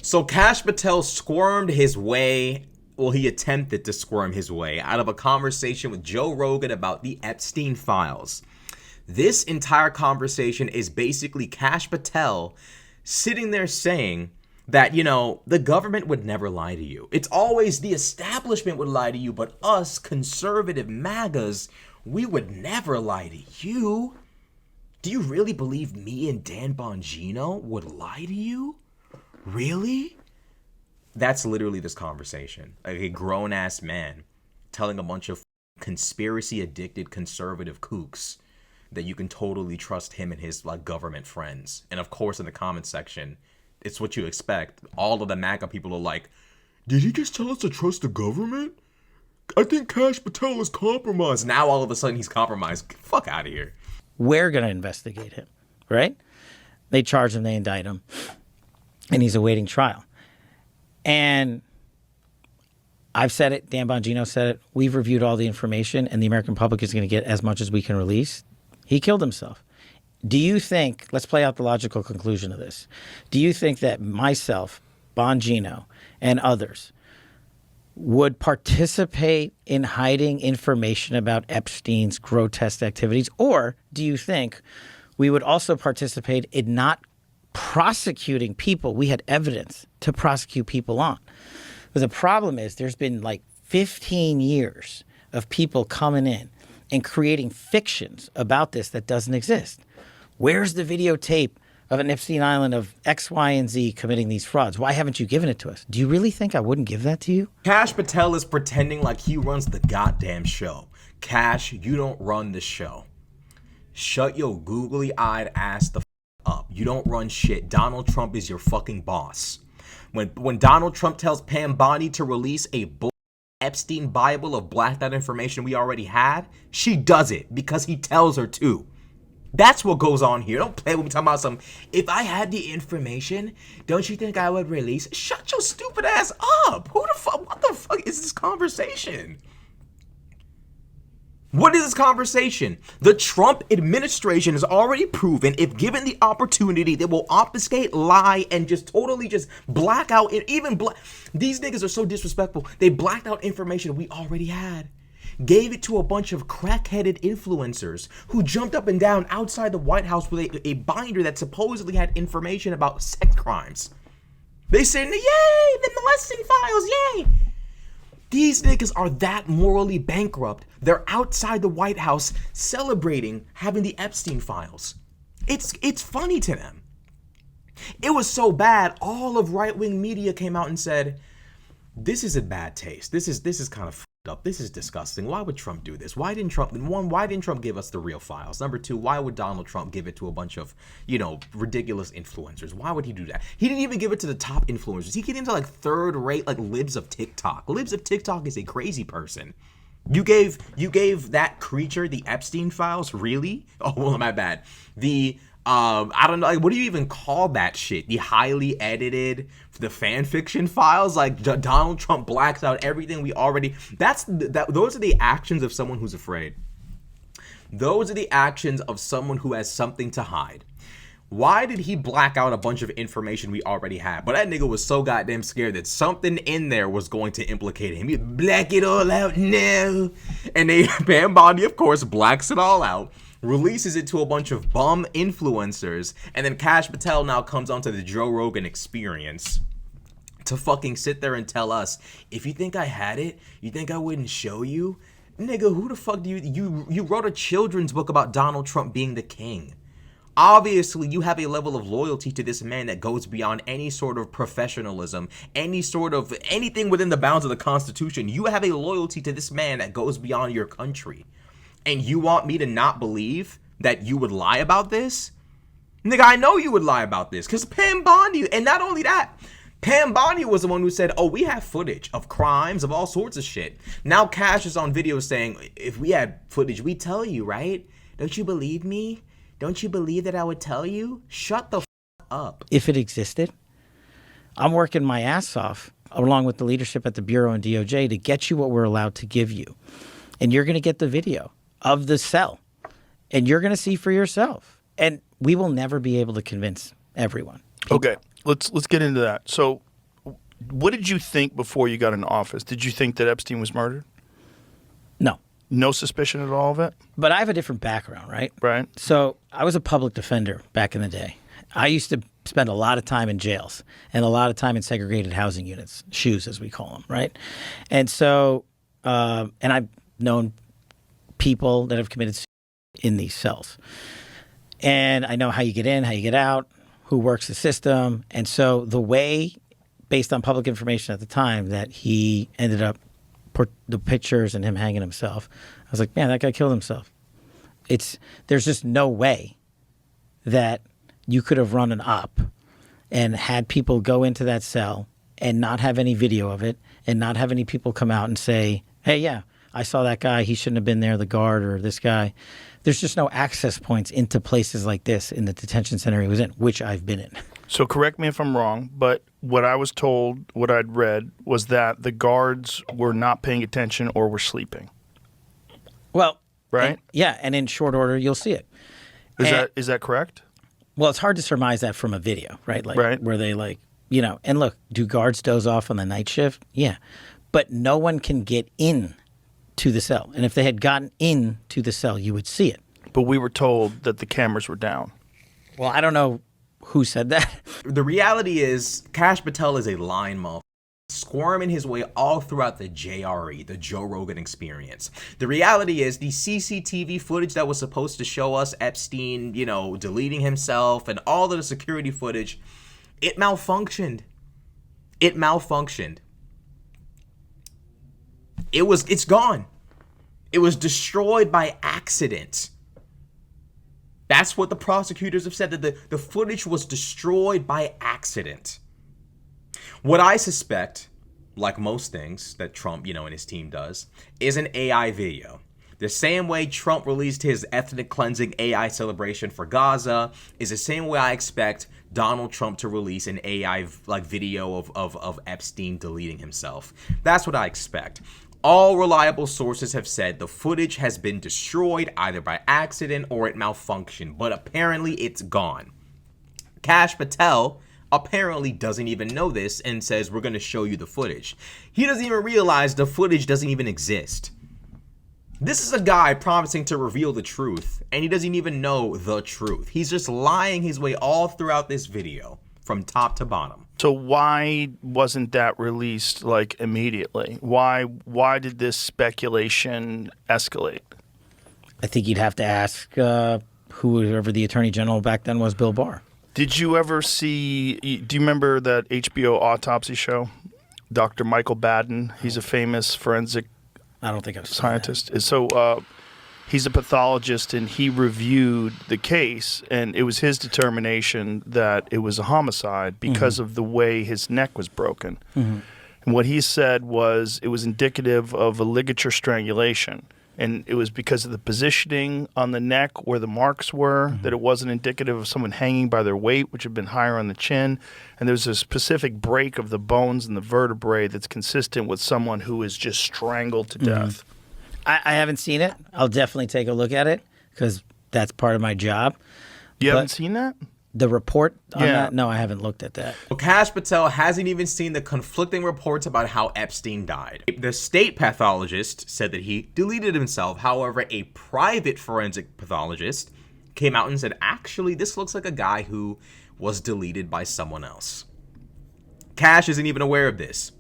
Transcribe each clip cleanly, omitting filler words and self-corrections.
So Kash Patel squirmed his way, well, he attempted to squirm his way out of a conversation with Joe Rogan about the Epstein files. This entire conversation is basically Kash Patel sitting there saying that, you know, the government would never lie to you. It's always the establishment would lie to you, but us conservative MAGAs, we would never lie to you. Do you really believe me and Dan Bongino would lie to you? Really? That's literally this conversation. Like a grown-ass man telling a bunch of conspiracy-addicted conservative kooks that you can totally trust him and his like government friends. And of course, in the comment section, it's what you expect. All of the MAGA people are like, did he just tell us to trust the government? I think Kash Patel is compromised. Now all of a sudden he's compromised. Get the fuck out of here. We're going to investigate him, right? They charge him, they indict him, and he's awaiting trial. And I've said it, Dan Bongino said it, we've reviewed all the information, and the American public is going to get as much as we can release. He killed himself. Do you think, let's play out the logical conclusion of this. Do you think that myself, Bongino, and others would participate in hiding information about Epstein's grotesque activities? Or do you think we would also participate in not prosecuting people we had evidence to prosecute people on? But the problem is there's been like 15 years of people coming in and creating fictions about this that doesn't exist. Where's the videotape of an Epstein Island of X, Y, and Z committing these frauds? Why haven't you given it to us? Do you really think I wouldn't give that to you? Kash Patel is pretending like he runs the goddamn show. Kash, you don't run the show. Shut your googly-eyed ass the up. You don't run shit. Donald Trump is your fucking boss. When Donald Trump tells Pam Bondi to release a Epstein Bible of blacked out information we already had, she does it because he tells her to. That's what goes on here. Don't play with me talking about some, if I had the information, don't you think I would release? Shut your stupid ass up. Who the fuck, what the fuck is this conversation? What is this conversation? The Trump administration has already proven if given the opportunity, they will obfuscate, lie, and just totally just black out. These niggas are so disrespectful. They blacked out information we already had. Gave it to a bunch of crack-headed influencers who jumped up and down outside the White House with a binder that supposedly had information about sex crimes. They said, yay, the molesting files, yay. These niggas are that morally bankrupt. They're outside the White House celebrating having the Epstein files. It's funny to them. It was so bad, all of right-wing media came out and said, this is a bad taste. This is kind of up. This is disgusting. Why would Trump do this? Why didn't Trump give us the real files? Number two, why would Donald Trump give it to a bunch of, ridiculous influencers? Why would he do that? He didn't even give it to the top influencers. He get into like third rate, like libs of TikTok. Libs of TikTok is a crazy person. You gave that creature the Epstein files? Really? Oh, well, my bad. I don't know, like, what do you even call that shit? The highly edited, the fan fiction files? Like, Donald Trump blacks out everything we already... Those are the actions of someone who's afraid. Those are the actions of someone who has something to hide. Why did he black out a bunch of information we already had? But that nigga was so goddamn scared that something in there was going to implicate him. He black it all out now. And Pam Bondi, of course, blacks it all out, releases it to a bunch of bum influencers, and then Kash Patel now comes onto the Joe Rogan Experience to fucking sit there and tell us, if you think I had it, you think I wouldn't show you? Nigga, who the fuck do you wrote a children's book about Donald Trump being the king. Obviously, you have a level of loyalty to this man that goes beyond any sort of professionalism, anything within the bounds of the Constitution. You have a loyalty to this man that goes beyond your country. And you want me to not believe that you would lie about this? Nigga, I know you would lie about this, because Pam Bondi, and not only that, Pam Bondi was the one who said, oh, we have footage of crimes, of all sorts of shit. Now Kash is on video saying, if we had footage, we'd tell you, right? Don't you believe me? Don't you believe that I would tell you? Shut the up. If it existed, I'm working my ass off, along with the leadership at the Bureau and DOJ, to get you what we're allowed to give you. And you're going to get the video of the cell, and you're going to see for yourself. And we will never be able to convince everyone. Okay, let's get into that. So What did you think before you got in office? Did you think that Epstein was murdered? No. No suspicion at all of it? But I have a different background, right? Right. So I was a public defender back in the day. I used to spend a lot of time in jails and a lot of time in segregated housing units, SHUs as we call them, right? And so, and I've known people that have committed suicide in these cells. And I know how you get in, how you get out, who works the system. And so the way, based on public information at the time, that he ended up, the pictures and him hanging himself, I was like, man, that guy killed himself. There's just no way that you could have run an op and had people go into that cell and not have any video of it and not have any people come out and say, hey, yeah, I saw that guy. He shouldn't have been there, the guard or this guy. There's just no access points into places like this in the detention center he was in, which I've been in. So correct me if I'm wrong, but what I was told, what I'd read, was that the guards were not paying attention or were sleeping. Well, right? And in short order, you'll see it. Is that correct? Well, it's hard to surmise that from a video, right? Like, right. Where they and look, do guards doze off on the night shift? Yeah. But no one can get in to the cell. And if they had gotten in to the cell, you would see it. But we were told that the cameras were down. Well, I don't know who said that. The reality is, Kash Patel is a lying motherfucker, squirming his way all throughout the JRE, the Joe Rogan experience. The reality is, the CCTV footage that was supposed to show us Epstein, deleting himself and all of the security footage, it malfunctioned. It's gone. It was destroyed by accident. That's what the prosecutors have said, that the footage was destroyed by accident. What I suspect, like most things that Trump, and his team does, is an AI video. The same way Trump released his ethnic cleansing AI celebration for Gaza is the same way I expect Donald Trump to release an AI video of Epstein deleting himself. That's what I expect. All reliable sources have said the footage has been destroyed either by accident or it malfunctioned, but apparently it's gone. Kash Patel apparently doesn't even know this and says, we're going to show you the footage. He doesn't even realize the footage doesn't even exist. This is a guy promising to reveal the truth, and he doesn't even know the truth. He's just lying his way all throughout this video, from top to bottom. So why wasn't that released immediately? Why did this speculation escalate? I think you'd have to ask whoever the attorney general back then was, Bill Barr. Did you ever see? Do you remember that HBO autopsy show? Dr. Michael Baden. He's a famous forensic. I don't think I've seen scientist. That. So he's a pathologist, and he reviewed the case, and it was his determination that it was a homicide because of the way his neck was broken. And what he said was it was indicative of a ligature strangulation, and it was because of the positioning on the neck where the marks were that it wasn't indicative of someone hanging by their weight, which had been higher on the chin. And there's a specific break of the bones and the vertebrae that's consistent with someone who is just strangled to death. I haven't seen it. I'll definitely take a look at it because that's part of my job. You haven't seen that? The report on that? No, I haven't looked at that. Well, Kash Patel hasn't even seen the conflicting reports about how Epstein died. The state pathologist said that he deleted himself. However, a private forensic pathologist came out and said, actually, this looks like a guy who was deleted by someone else. Kash isn't even aware of this.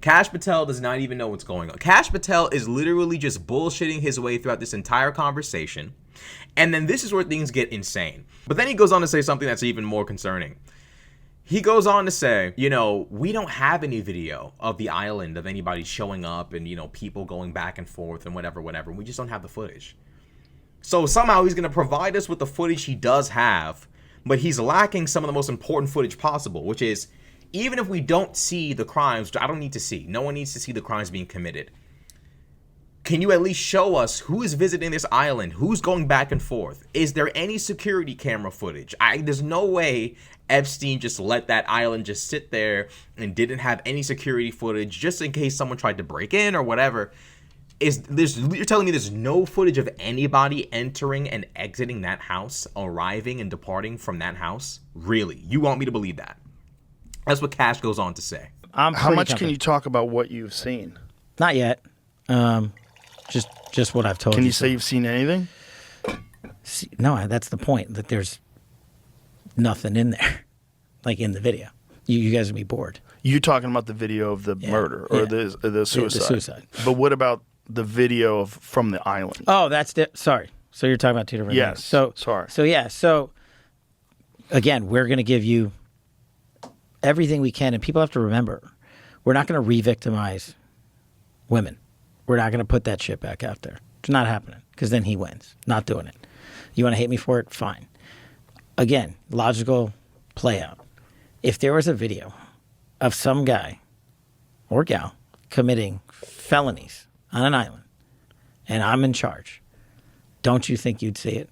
Kash Patel does not even know what's going on. Kash Patel is literally just bullshitting his way throughout this entire conversation. And then this is where things get insane. But then he goes on to say something that's even more concerning. He goes on to say, we don't have any video of the island of anybody showing up and, people going back and forth and whatever. We just don't have the footage. So somehow he's going to provide us with the footage he does have, but he's lacking some of the most important footage possible, which is, even if we don't see the crimes, I don't need to see. No one needs to see the crimes being committed. Can you at least show us who is visiting this island? Who's going back and forth? Is there any security camera footage? There's no way Epstein just let that island just sit there and didn't have any security footage just in case someone tried to break in or whatever. You're telling me there's no footage of anybody entering and exiting that house, arriving and departing from that house? Really? You want me to believe that? That's what Kash goes on to say. I'm How pretty much can confident. you talk about what you've seen? Not yet. Just what I've told you. Can you say you've seen anything? No, that's the point. That there's nothing in there, like in the video. You guys would be bored. You're talking about the video of the murder or the suicide. The suicide. But what about the video from the island? Oh, sorry. So you're talking about two different things. So sorry. So again, we're going to give you everything we can, and people have to remember, we're not going to re-victimize women. We're not going to put that shit back out there. It's not happening, because then he wins. Not doing it. You want to hate me for it? Fine. Again, logical play out. If there was a video of some guy or gal committing felonies on an island, and I'm in charge, don't you think you'd see it?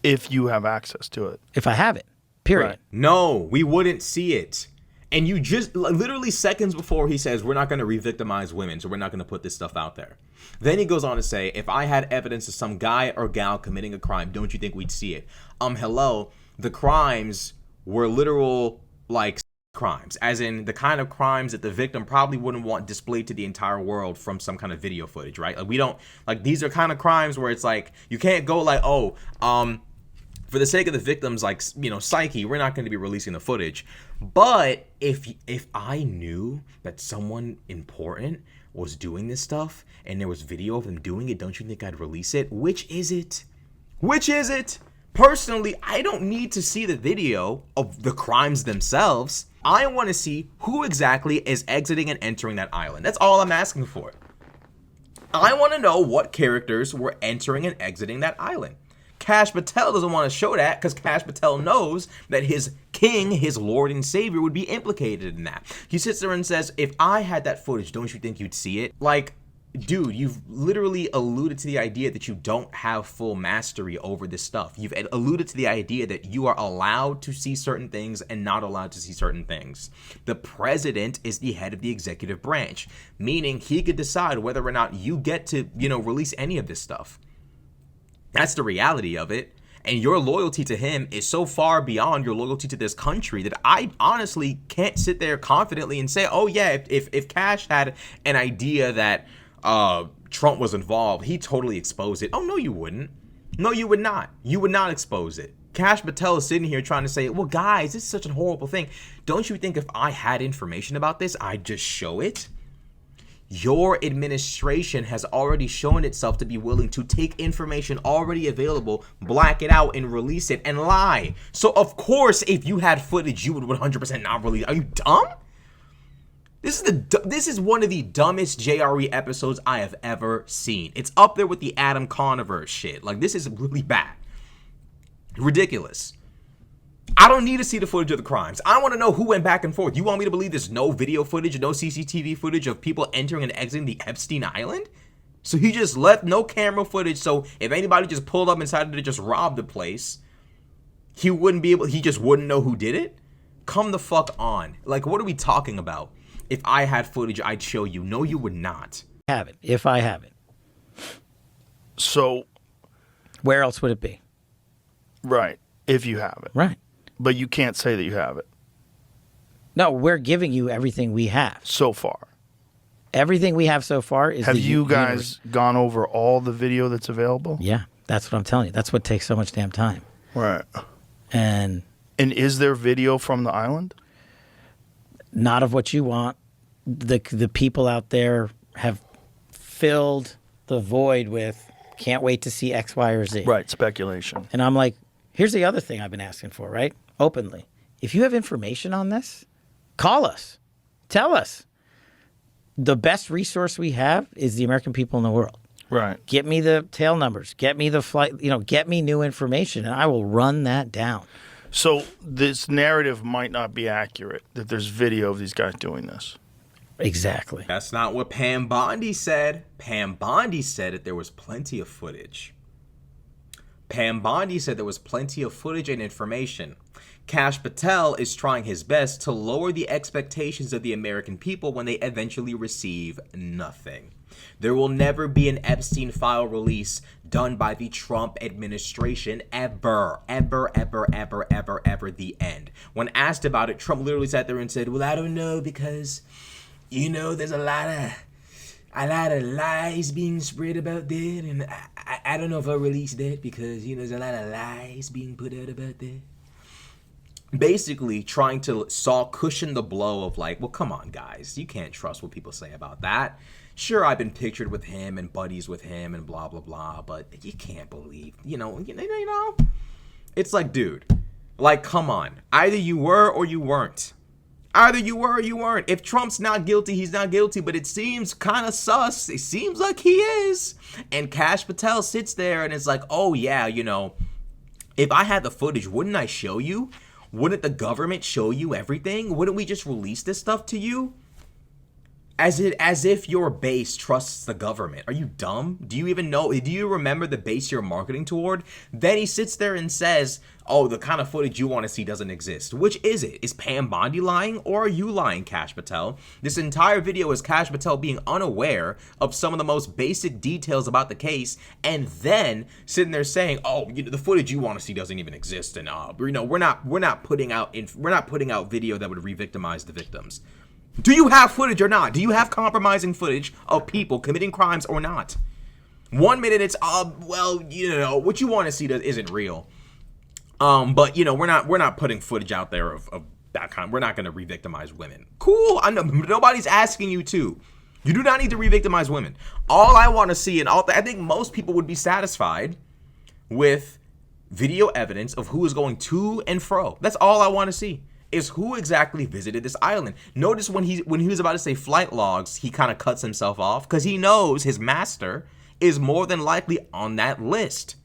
If you have access to it. If I have it, period. Right. No, we wouldn't see it. And you just literally seconds before he says, we're not going to re-victimize women, so we're not going to put this stuff out there. Then he goes on to say, if I had evidence of some guy or gal committing a crime, don't you think we'd see it? Hello, the crimes were literal, like, crimes, as in the kind of crimes that the victim probably wouldn't want displayed to the entire world from some kind of video footage, right? Like, we don't, like, these are kind of crimes where it's like, you can't go like, for the sake of the victim's, like, you know, psyche, we're not going to be releasing the footage. But if I knew that someone important was doing this stuff and there was video of them doing it, don't you think I'd release it? Which is it? Which is it? Personally, I don't need to see the video of the crimes themselves. I want to see who exactly is exiting and entering that island. That's all I'm asking for. I want to know what characters were entering and exiting that island. Kash Patel doesn't want to show that because Kash Patel knows that his king, his lord and savior, would be implicated in that. He sits there and says, if I had that footage, don't you think you'd see it? Like, dude, you've literally alluded to the idea that you don't have full mastery over this stuff. You've alluded to the idea that you are allowed to see certain things and not allowed to see certain things. The president is the head of the executive branch, meaning he could decide whether or not you get to, release any of this stuff. That's the reality of it. And your loyalty to him is so far beyond your loyalty to this country that I honestly can't sit there confidently and say, oh yeah, if Kash had an idea that Trump was involved, he'd totally expose it. Oh, no, you wouldn't. No, you would not. You would not expose it. Kash Patel is sitting here trying to say, well, guys, this is such a horrible thing. Don't you think if I had information about this, I'd just show it? Your administration has already shown itself to be willing to take information already available, black it out, and release it, and lie. So, of course, if you had footage, you would 100% not release. Are you dumb? This is one of the dumbest JRE episodes I have ever seen. It's up there with the Adam Conover shit. Like, this is really bad. Ridiculous. I don't need to see the footage of the crimes. I want to know who went back and forth. You want me to believe there's no video footage, no CCTV footage of people entering and exiting the Epstein Island? So he just left no camera footage, so if anybody just pulled up and decided to just rob the place, he just wouldn't know who did it? Come the fuck on. Like, what are we talking about? If I had footage, I'd show you. No, you would not. Have it. If I have it. So, where else would it be? Right. If you have it. Right. But you can't say that you have it. No, we're giving you everything we have. So far. Everything we have so far is Have you guys gone over all the video that's available? Yeah, that's what I'm telling you. That's what takes so much damn time. Right. And is there video from the island? Not of what you want. The people out there have filled the void with can't wait to see X, Y, or Z. Right, speculation. And I'm like, here's the other thing I've been asking for, right? Openly. If you have information on this, call us. Tell us. The best resource we have is the American people in the world. Right. Get me the tail numbers. Get me the flight, get me new information, and I will run that down. So this narrative might not be accurate, that there's video of these guys doing this. Exactly. That's not what Pam Bondi said. Pam Bondi said that there was plenty of footage. Pam Bondi said there was plenty of footage and information. Kash Patel is trying his best to lower the expectations of the American people when they eventually receive nothing. There will never be an Epstein file release done by the Trump administration ever, the end. When asked about it, Trump literally sat there and said, well, I don't know because, there's a lot of lies being spread about that, and I don't know if I'll release that because, there's a lot of lies being put out about that. Basically trying to cushion the blow of like, well, come on, guys. You can't trust what people say about that. Sure, I've been pictured with him and buddies with him and blah, blah, blah, but you can't believe, It's like, dude, like, come on. Either you were or you weren't. Either you were or you weren't. If Trump's not guilty, he's not guilty, but it seems kind of sus. It seems like he is. And Kash Patel sits there and is like, oh, yeah, if I had the footage, wouldn't I show you? Wouldn't the government show you everything? Wouldn't we just release this stuff to you? As if your base trusts the government. Are you dumb? Do you even know? Do you remember the base you're marketing toward? Then he sits there and says, oh, the kind of footage you want to see doesn't exist. Which is it? Is Pam Bondi lying or are you lying, Kash Patel? This entire video is Kash Patel being unaware of some of the most basic details about the case and then sitting there saying, oh, the footage you want to see doesn't even exist, and we're not putting out video that would re-victimize the victims. Do you have footage or not? Do you have compromising footage of people committing crimes or not? 1 minute it's what you want to see isn't real. But we're not putting footage out there of that kind. We're not going to re-victimize women. Cool. I know nobody's asking you to. You do not need to re-victimize women. All I want to see, and I think most people would be satisfied with video evidence of who is going to and fro. That's all I want to see. Is who exactly visited this island. Notice when he was about to say flight logs, he kind of cuts himself off because he knows his master is more than likely on that list.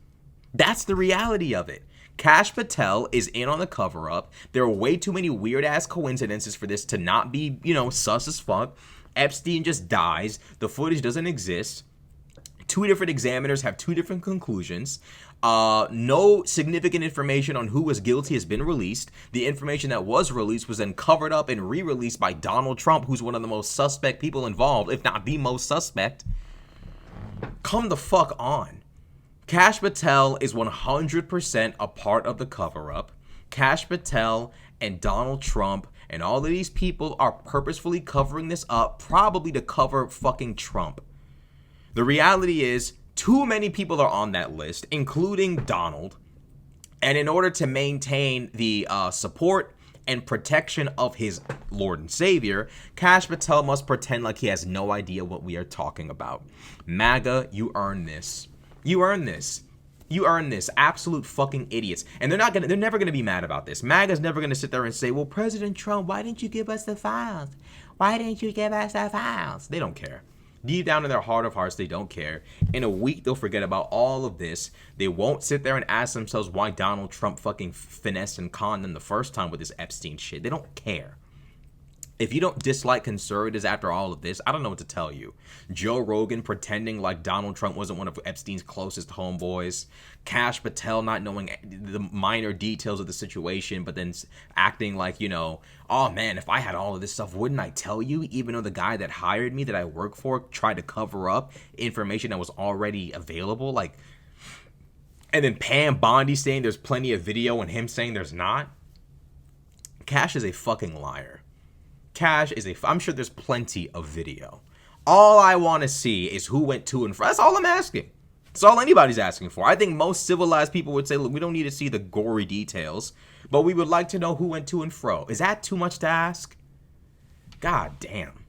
That's the reality of it. Kash Patel is in on the cover-up. There are way too many weird-ass coincidences for this to not be, sus as fuck. Epstein just dies. The footage doesn't exist. 2 different examiners have 2 different conclusions. No significant information on who was guilty has been released. The information that was released was then covered up and re-released by Donald Trump, who's one of the most suspect people involved, if not the most suspect. Come the fuck on. Kash Patel is 100% a part of the cover-up. Kash Patel and Donald Trump and all of these people are purposefully covering this up, probably to cover fucking Trump. The reality is, too many people are on that list, including Donald. And in order to maintain the support and protection of his Lord and Savior, Kash Patel must pretend like he has no idea what we are talking about. MAGA, you earn this. You earn this. You earn this. Absolute fucking idiots. And they're never gonna be mad about this. MAGA's never gonna sit there and say, well, President Trump, why didn't you give us the files? Why didn't you give us the files? They don't care. Deep down in their heart of hearts, they don't care. In a week, they'll forget about all of this. They won't sit there and ask themselves why Donald Trump fucking finessed and conned them the first time with this Epstein shit. They don't care. If you don't dislike conservatives after all of this, I don't know what to tell you. Joe Rogan pretending like Donald Trump wasn't one of Epstein's closest homeboys. Kash Patel not knowing the minor details of the situation, but then acting like, oh man, if I had all of this stuff, wouldn't I tell you? Even though the guy that hired me, that I work for, tried to cover up information that was already available. And then Pam Bondi saying there's plenty of video and him saying there's not. Kash is a fucking liar. Kash is I'm sure there's plenty of video. All I want to see is who went to and fro. That's all I'm asking. That's all anybody's asking for. I think most civilized people would say, look, we don't need to see the gory details, but we would like to know who went to and fro. Is that too much to ask? God damn.